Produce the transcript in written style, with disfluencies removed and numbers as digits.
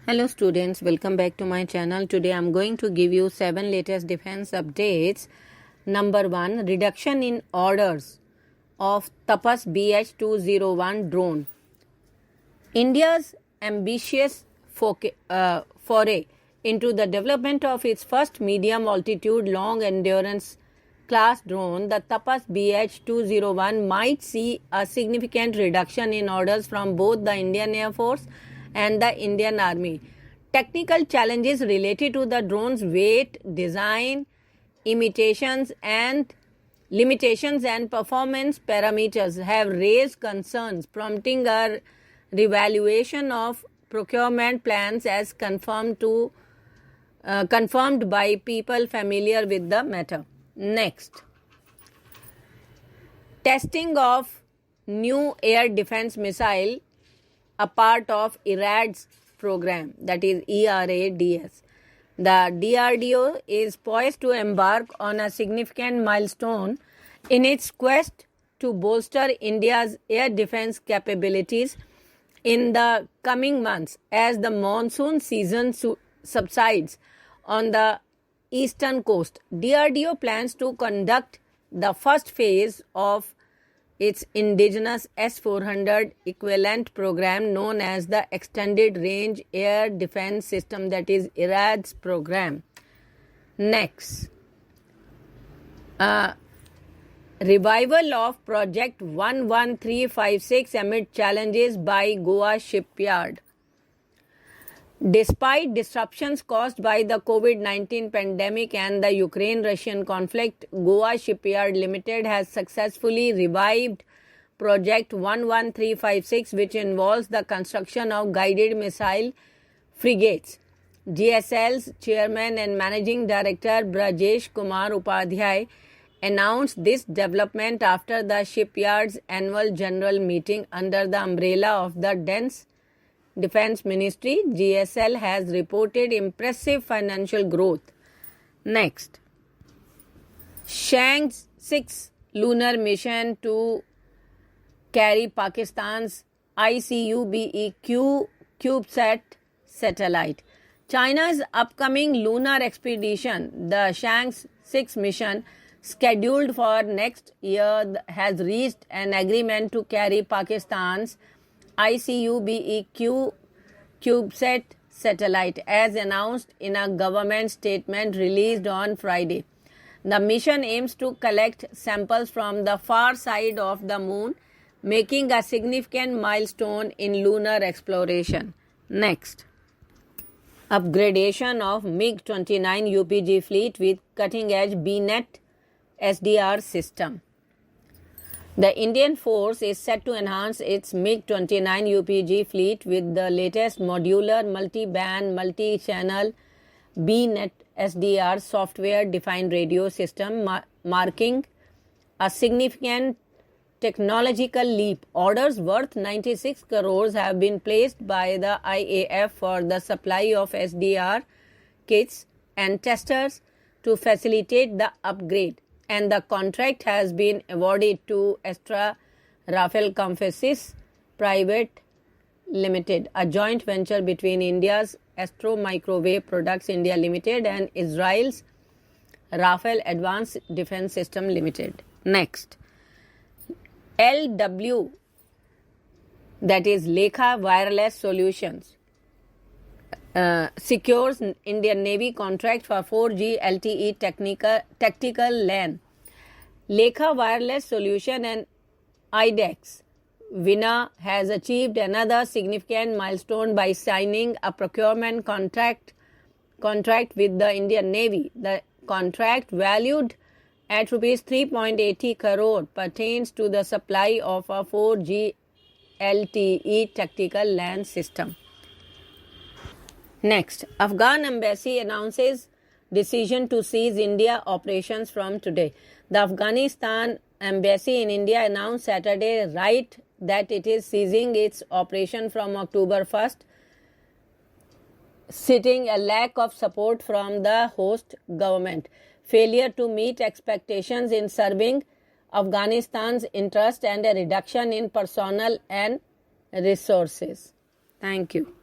Hello students, welcome back to my channel. Today I am going to give you 7 latest defense updates. Number 1, reduction in orders of TAPAS BH-201 drone. India's ambitious foray into the development of its first medium altitude long endurance class drone, the TAPAS BH-201 might see a significant reduction in orders from both the Indian Air Force and the Indian Army. Technical challenges related to the drone's weight, design, limitations and performance parameters have raised concerns, prompting a revaluation of procurement plans as confirmed by people familiar with the matter. Next, testing of new air defense missile, a part of ERADS program, that is ERADS. The DRDO is poised to embark on a significant milestone in its quest to bolster India's air defense capabilities in the coming months as the monsoon season subsides on the eastern coast. DRDO plans to conduct the first phase of its indigenous S-400 equivalent program known as the Extended Range Air Defense System, that is ERADS program. Next, revival of Project 11356 amid challenges by Goa shipyard. Despite disruptions caused by the COVID-19 pandemic and the Ukraine-Russian conflict, Goa Shipyard Limited has successfully revived Project 11356, which involves the construction of guided missile frigates. GSL's chairman and managing director Brajesh Kumar Upadhyay announced this development after the shipyard's annual general meeting under the umbrella of the dense Defense Ministry. GSL has reported impressive financial growth. Next, Chang'e 6 lunar mission to carry Pakistan's ICUBE-Q Cubesat satellite. China's upcoming lunar expedition, the Chang'e 6 mission, scheduled for next year, has reached an agreement to carry Pakistan's ICUBE-Q Cubesat satellite, as announced in a government statement released on Friday. The mission aims to collect samples from the far side of the moon, making a significant milestone in lunar exploration. Next, upgradation of MiG29 UPG Fleet with cutting-edge BNET SDR System. The Indian force is set to enhance its MiG29 UPG fleet with the latest modular, multi-band, multi-channel BNET SDR software-defined radio system, marking a significant technological leap. Orders worth 96 crores have been placed by the IAF for the supply of SDR kits and testers to facilitate the upgrade, and the contract has been awarded to Astra Rafael Comfesys Private Limited, a joint venture between India's Astro Microwave Products India Limited and Israel's Rafael Advanced Defense System Limited. Next, LW, that is Leica Wireless Solutions, secures Indian Navy contract for 4G LTE Tactical LAN. Leica Wireless Solution and IDEX winner has achieved another significant milestone by signing a procurement contract with the Indian Navy. The contract, valued at rupees 3.80 crore, pertains to the supply of a 4G LTE Tactical LAN system. Next, Afghan Embassy announces decision to cease India operations from today. The Afghanistan Embassy in India announced Saturday that it is ceasing its operation from October 1st, citing a lack of support from the host government, failure to meet expectations in serving Afghanistan's interest, and a reduction in personnel and resources. Thank you.